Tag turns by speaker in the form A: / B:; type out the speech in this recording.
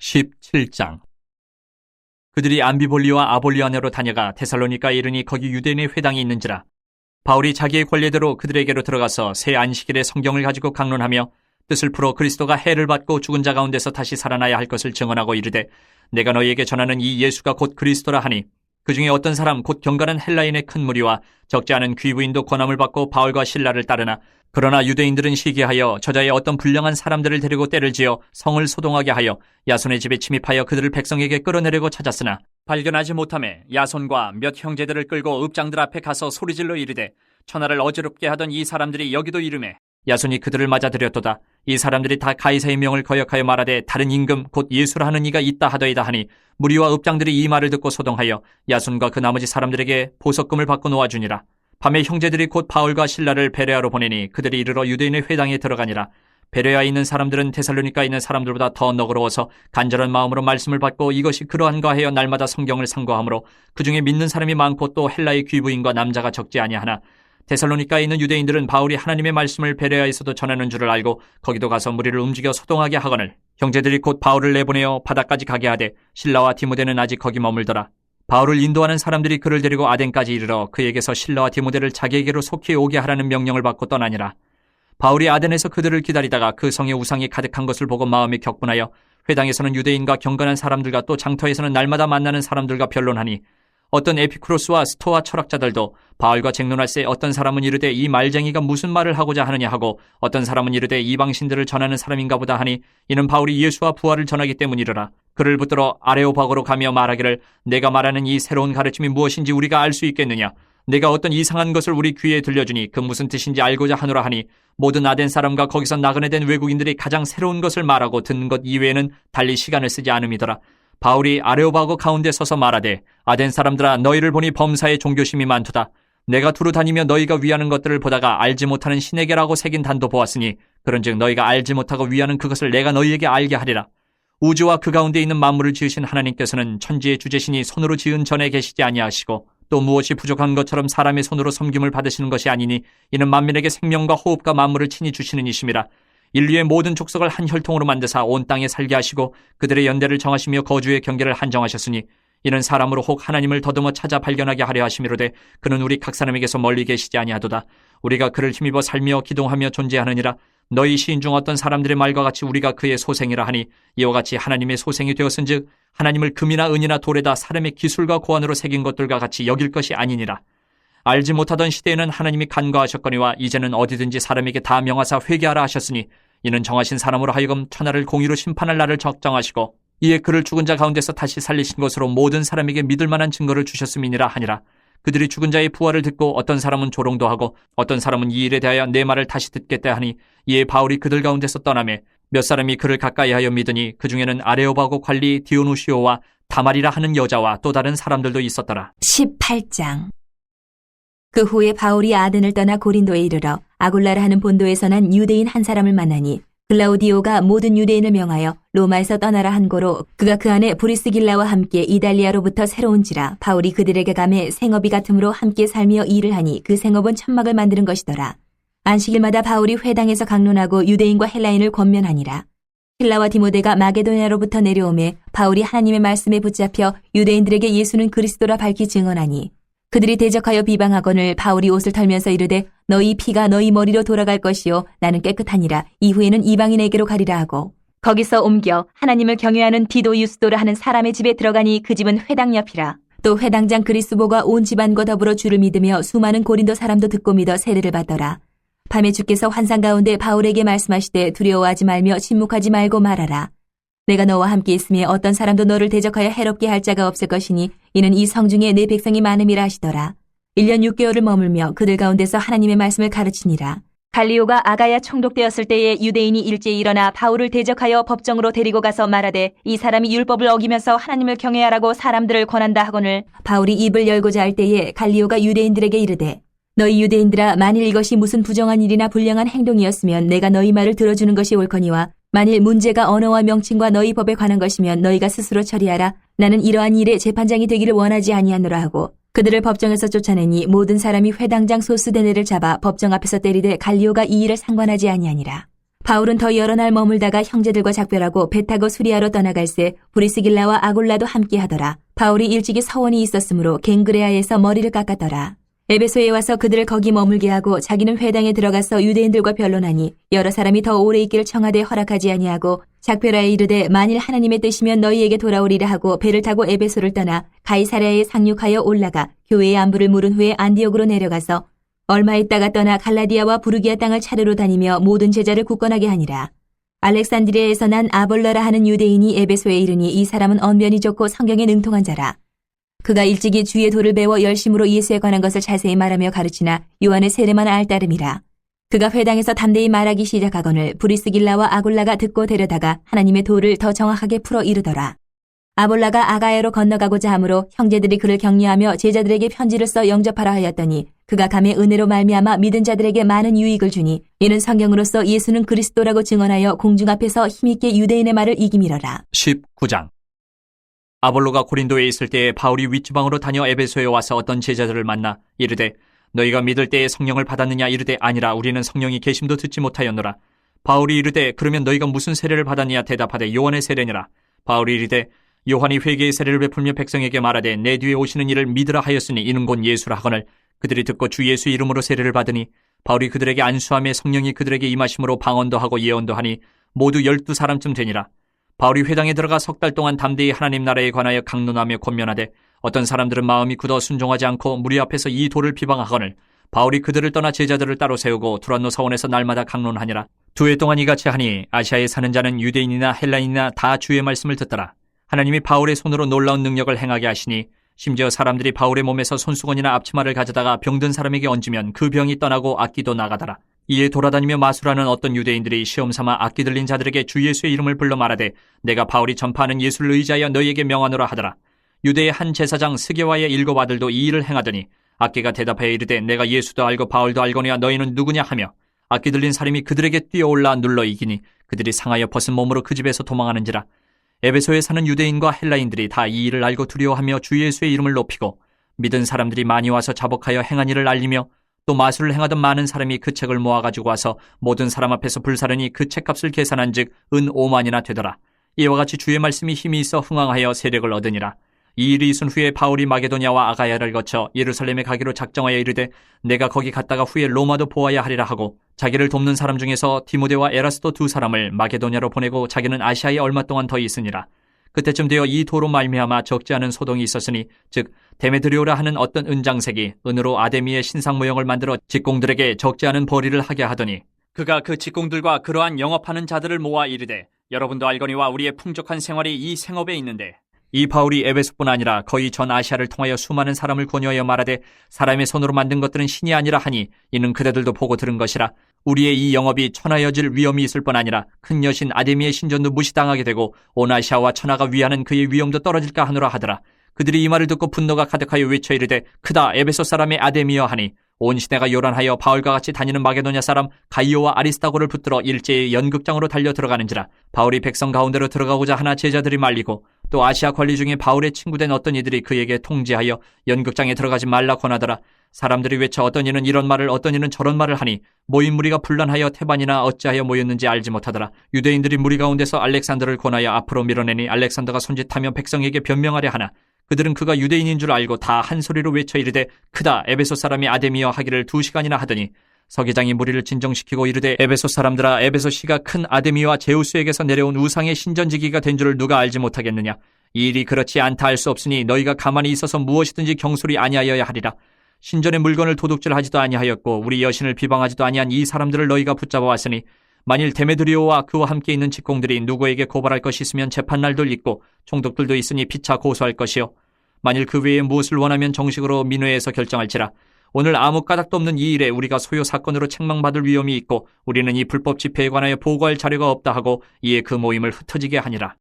A: 17장. 그들이 암비볼리와 아볼리아네로 다녀가 데살로니가에 이르니 거기 유대인의 회당이 있는지라. 바울이 자기의 권례대로 그들에게로 들어가서 새 안식일에 성경을 가지고 강론하며 뜻을 풀어 그리스도가 해를 받고 죽은 자 가운데서 다시 살아나야 할 것을 증언하고 이르되, 내가 너희에게 전하는 이 예수가 곧 그리스도라 하니, 그 중에 어떤 사람 곧 경건한 헬라인의 큰 무리와 적지 않은 귀부인도 권함을 받고 바울과 실라를 따르나, 그러나 유대인들은 시기하여 저자의 어떤 불량한 사람들을 데리고 때를 지어 성을 소동하게 하여 야손의 집에 침입하여 그들을 백성에게 끌어내려고 찾았으나 발견하지 못하매 야손과 몇 형제들을 끌고 읍장들 앞에 가서 소리질러 이르되, 천하를 어지럽게 하던 이 사람들이 여기도 이르매 야손이 그들을 맞아들였도다. 이 사람들이 다 가이사의 명을 거역하여 말하되 다른 임금 곧 예수라 하는 이가 있다 하더이다 하니, 무리와 읍장들이 이 말을 듣고 소동하여 야손과 그 나머지 사람들에게 보석금을 받고 놓아주니라. 밤에 형제들이 곧 바울과 실라를 베레아로 보내니 그들이 이르러 유대인의 회당에 들어가니라. 베레아에 있는 사람들은 데살로니가에 있는 사람들보다 더 너그러워서 간절한 마음으로 말씀을 받고 이것이 그러한가 하여 날마다 성경을 상고하므로 그 중에 믿는 사람이 많고 또 헬라의 귀부인과 남자가 적지 아니하나, 데살로니가에 있는 유대인들은 바울이 하나님의 말씀을 베레아에서도 전하는 줄을 알고 거기도 가서 무리를 움직여 소동하게 하거늘 형제들이 곧 바울을 내보내어 바다까지 가게 하되 실라와 디모데는 아직 거기 머물더라. 바울을 인도하는 사람들이 그를 데리고 아덴까지 이르러 그에게서 실라와 디모데를 자기에게로 속히 오게 하라는 명령을 받고 떠나니라. 바울이 아덴에서 그들을 기다리다가 그 성에 우상이 가득한 것을 보고 마음이 격분하여 회당에서는 유대인과 경건한 사람들과 또 장터에서는 날마다 만나는 사람들과 변론하니, 어떤 에피쿠로스와 스토아 철학자들도 바울과 쟁론할새 어떤 사람은 이르되 이 말쟁이가 무슨 말을 하고자 하느냐 하고, 어떤 사람은 이르되 이방신들을 전하는 사람인가 보다 하니, 이는 바울이 예수와 부활을 전하기 때문이르라. 그를 붙들어 아레오바고로 가며 말하기를, 내가 말하는 이 새로운 가르침이 무엇인지 우리가 알 수 있겠느냐? 내가 어떤 이상한 것을 우리 귀에 들려주니 그 무슨 뜻인지 알고자 하노라 하니, 모든 아덴 사람과 거기서 나그네 된 외국인들이 가장 새로운 것을 말하고 듣는 것 이외에는 달리 시간을 쓰지 않음이더라. 바울이 아레오바고 가운데 서서 말하되, 아덴 사람들아, 너희를 보니 범사에 종교심이 많도다. 내가 두루 다니며 너희가 위하는 것들을 보다가 알지 못하는 신에게라고 새긴 단도 보았으니, 그런즉 너희가 알지 못하고 위하는 그것을 내가 너희에게 알게 하리라. 우주와 그 가운데 있는 만물을 지으신 하나님께서는 천지의 주제신이 손으로 지은 전에 계시지 아니하시고, 또 무엇이 부족한 것처럼 사람의 손으로 섬김을 받으시는 것이 아니니, 이는 만민에게 생명과 호흡과 만물을 친히 주시는 이심이라. 인류의 모든 족속을 한 혈통으로 만드사 온 땅에 살게 하시고 그들의 연대를 정하시며 거주의 경계를 한정하셨으니, 이는 사람으로 혹 하나님을 더듬어 찾아 발견하게 하려 하심이로되, 그는 우리 각 사람에게서 멀리 계시지 아니하도다. 우리가 그를 힘입어 살며 기동하며 존재하느니라. 너희 시인 중 어떤 사람들의 말과 같이 우리가 그의 소생이라 하니, 이와 같이 하나님의 소생이 되었은즉 하나님을 금이나 은이나 돌에다 사람의 기술과 고안으로 새긴 것들과 같이 여길 것이 아니니라. 알지 못하던 시대에는 하나님이 간과하셨거니와 이제는 어디든지 사람에게 다 명하사 회개하라 하셨으니, 이는 정하신 사람으로 하여금 천하를 공의로 심판할 날을 적정하시고 이에 그를 죽은 자 가운데서 다시 살리신 것으로 모든 사람에게 믿을 만한 증거를 주셨음이니라 하니라. 그들이 죽은 자의 부활을 듣고 어떤 사람은 조롱도 하고 어떤 사람은 이 일에 대하여 내 말을 다시 듣겠다 하니, 이에 바울이 그들 가운데서 떠나매 몇 사람이 그를 가까이하여 믿으니, 그 중에는 아레오바고 관리 디오누시오와 다말이라 하는 여자와 또 다른 사람들도 있었더라.
B: 18장. 그 후에 바울이 아덴을 떠나 고린도에 이르러 아굴라라 하는 본도에서 난 유대인 한 사람을 만나니, 글라우디오가 모든 유대인을 명하여 로마에서 떠나라 한 고로 그가 그 안에 브리스길라와 함께 이달리아로부터 새로운지라. 바울이 그들에게 가매 생업이 같음으로 함께 살며 일을 하니 그 생업은 천막을 만드는 것이더라. 안식일마다 바울이 회당에서 강론하고 유대인과 헬라인을 권면하니라. 실라와 디모데가 마게도냐로부터 내려오매 바울이 하나님의 말씀에 붙잡혀 유대인들에게 예수는 그리스도라 밝히 증언하니, 그들이 대적하여 비방하거늘 바울이 옷을 털면서 이르되, 너희 피가 너희 머리로 돌아갈 것이요 나는 깨끗하니라. 이후에는 이방인에게로 가리라 하고, 거기서 옮겨 하나님을 경외하는 디도 유스도라 하는 사람의 집에 들어가니 그 집은 회당 옆이라. 또 회당장 그리스보가 온 집안과 더불어 주를 믿으며 수많은 고린도 사람도 듣고 믿어 세례를 받더라. 밤에 주께서 환상 가운데 바울에게 말씀하시되, 두려워하지 말며 침묵하지 말고 말하라. 내가 너와 함께 있으며 어떤 사람도 너를 대적하여 해롭게 할 자가 없을 것이니, 이는 이 성중에 내 백성이 많음이라 하시더라. 1년 6개월을 머물며 그들 가운데서 하나님의 말씀을 가르치니라. 갈리오가 아가야 총독되었을 때에 유대인이 일제히 일어나 바울을 대적하여 법정으로 데리고 가서 말하되, 이 사람이 율법을 어기면서 하나님을 경외하라고 사람들을 권한다 하거늘, 바울이 입을 열고자 할 때에 갈리오가 유대인들에게 이르되, 너희 유대인들아, 만일 이것이 무슨 부정한 일이나 불량한 행동이었으면 내가 너희 말을 들어주는 것이 옳거니와, 만일 문제가 언어와 명칭과 너희 법에 관한 것이면 너희가 스스로 처리하라. 나는 이러한 일에 재판장이 되기를 원하지 아니하노라 하고, 그들을 법정에서 쫓아내니 모든 사람이 회당장 소스데네를 잡아 법정 앞에서 때리되 갈리오가 이 일을 상관하지 아니하니라. 바울은 더 여러 날 머물다가 형제들과 작별하고 배 타고 수리아로 떠나갈새 브리스길라와 아굴라도 함께하더라. 바울이 일찍이 서원이 있었으므로 갱그레아에서 머리를 깎았더라. 에베소에 와서 그들을 거기 머물게 하고 자기는 회당에 들어가서 유대인들과 변론하니 여러 사람이 더 오래 있기를 청하되 허락하지 아니하고 작별하여 이르되 만일 하나님의 뜻이면 너희에게 돌아오리라 하고 배를 타고 에베소를 떠나 가이사랴에 상륙하여 올라가 교회의 안부를 물은 후에 안디옥으로 내려가서 얼마 있다가 떠나 갈라디아와 부르기아 땅을 차례로 다니며 모든 제자를 굳건하게 하니라. 알렉산드리아에서 난 아볼러라 하는 유대인이 에베소에 이르니 이 사람은 언변이 좋고 성경에 능통한 자라. 그가 일찍이 주의 도를 배워 열심으로 예수에 관한 것을 자세히 말하며 가르치나 요한의 세례만 알 따름이라. 그가 회당에서 담대히 말하기 시작하거늘 브리스길라와 아굴라가 듣고 데려다가 하나님의 도를 더 정확하게 풀어 이르더라. 아볼라가 아가야로 건너가고자 하므로 형제들이 그를 격려하며 제자들에게 편지를 써 영접하라 하였더니 그가 감의 은혜로 말미암아 믿은 자들에게 많은 유익을 주니 이는 성경으로서 예수는 그리스도라고 증언하여 공중 앞에서 힘있게 유대인의 말을 이기미러라.
A: 19장. 아볼로가 고린도에 있을 때에 바울이 윗지방으로 다녀 에베소에 와서 어떤 제자들을 만나 이르되 너희가 믿을 때에 성령을 받았느냐 이르되 아니라 우리는 성령이 계심도 듣지 못하였노라. 바울이 이르되 그러면 너희가 무슨 세례를 받았느냐 대답하되 요한의 세례니라. 바울이 이르되 요한이 회개의 세례를 베풀며 백성에게 말하되 내 뒤에 오시는 이를 믿으라 하였으니 이는 곧 예수라 하거늘 그들이 듣고 주 예수 이름으로 세례를 받으니 바울이 그들에게 안수하며 성령이 그들에게 임하심으로 방언도 하고 예언도 하니 모두 12사람쯤 되니라. 바울이 회당에 들어가 석 달 동안 담대히 하나님 나라에 관하여 강론하며 권면하되 어떤 사람들은 마음이 굳어 순종하지 않고 무리 앞에서 이 도를 비방하거늘 바울이 그들을 떠나 제자들을 따로 세우고 두란노 사원에서 날마다 강론하니라. 2해 동안 이같이 하니 아시아에 사는 자는 유대인이나 헬라인이나 다 주의 말씀을 듣더라. 하나님이 바울의 손으로 놀라운 능력을 행하게 하시니 심지어 사람들이 바울의 몸에서 손수건이나 앞치마를 가져다가 병든 사람에게 얹으면 그 병이 떠나고 악기도 나가더라. 이에 돌아다니며 마술하는 어떤 유대인들이 시험삼아 악기 들린 자들에게 주 예수의 이름을 불러 말하되 내가 바울이 전파하는 예수를 의지하여 너희에게 명하노라 하더라. 유대의 한 제사장 스게와의 7 아들도 이 일을 행하더니 악기가 대답하여 이르되 내가 예수도 알고 바울도 알거니와 너희는 누구냐 하며 악기 들린 사람이 그들에게 뛰어올라 눌러 이기니 그들이 상하여 벗은 몸으로 그 집에서 도망하는지라. 에베소에 사는 유대인과 헬라인들이 다 이 일을 알고 두려워하며 주 예수의 이름을 높이고 믿은 사람들이 많이 와서 자복하여 행한 일을 알리며 또 마술을 행하던 많은 사람이 그 책을 모아가지고 와서 모든 사람 앞에서 불사르니 그 책값을 계산한 즉 은 5만이나 되더라. 이와 같이 주의 말씀이 힘이 있어 흥왕하여 세력을 얻으니라. 이 일이 있은 후에 바울이 마게도냐와 아가야를 거쳐 예루살렘에 가기로 작정하여 이르되 내가 거기 갔다가 후에 로마도 보아야 하리라 하고 자기를 돕는 사람 중에서 디모데와 에라스도 2 사람을 마게도냐로 보내고 자기는 아시아에 얼마 동안 더 있으니라. 그때쯤 되어 이 도로 말미암아 적지 않은 소동이 있었으니 즉 데메드리오라 하는 어떤 은장색이 은으로 아데미의 신상 모형을 만들어 직공들에게 적지 않은 벌이를 하게 하더니 그가 그 직공들과 그러한 영업하는 자들을 모아 이르되 여러분도 알거니와 우리의 풍족한 생활이 이 생업에 있는데 이 바울이 에베소뿐 아니라 거의 전 아시아를 통하여 수많은 사람을 권유하여 말하되 사람의 손으로 만든 것들은 신이 아니라 하니 이는 그대들도 보고 들은 것이라. 우리의 이 영업이 천하여질 위험이 있을 뿐 아니라 큰 여신 아데미의 신전도 무시당하게 되고 온 아시아와 천하가 위하는 그의 위엄도 떨어질까 하노라 하더라. 그들이 이 말을 듣고 분노가 가득하여 외쳐 이르되 크다 에베소 사람의 아데미여 하니 온 시내가 요란하여 바울과 같이 다니는 마게도냐 사람 가이오와 아리스타고를 붙들어 일제히 연극장으로 달려 들어가는지라. 바울이 백성 가운데로 들어가고자 하나 제자들이 말리고 또 아시아 관리 중에 바울의 친구된 어떤 이들이 그에게 통지하여 연극장에 들어가지 말라 권하더라. 사람들이 외쳐 어떤 이는 이런 말을 어떤 이는 저런 말을 하니 모인 무리가 분란하여 태반이나 어찌하여 모였는지 알지 못하더라. 유대인들이 무리 가운데서 알렉산더를 권하여 앞으로 밀어내니 알렉산더가 손짓하며 백성에게 변명하려 하나 그들은 그가 유대인인 줄 알고 다 한 소리로 외쳐 이르되 크다 에베소 사람이 아데미여 하기를 2시간이나 하더니 서기장이 무리를 진정시키고 이르되 에베소 사람들아 에베소 시가 큰 아데미와 제우스에게서 내려온 우상의 신전지기가 된 줄을 누가 알지 못하겠느냐. 이 일이 그렇지 않다 할 수 없으니 너희가 가만히 있어서 무엇이든지 경솔히 아니하여야 하리라. 신전의 물건을 도둑질하지도 아니하였고 우리 여신을 비방하지도 아니한 이 사람들을 너희가 붙잡아 왔으니 만일 데메드리오와 그와 함께 있는 직공들이 누구에게 고발할 것이 있으면 재판날도 있고 총독들도 있으니 피차 고소할 것이요 만일 그 외에 무엇을 원하면 정식으로 민회에서 결정할지라. 오늘 아무 까닭도 없는 이 일에 우리가 소요 사건으로 책망받을 위험이 있고 우리는 이 불법 집회에 관하여 보고할 자료가 없다 하고 이에 그 모임을 흩어지게 하니라.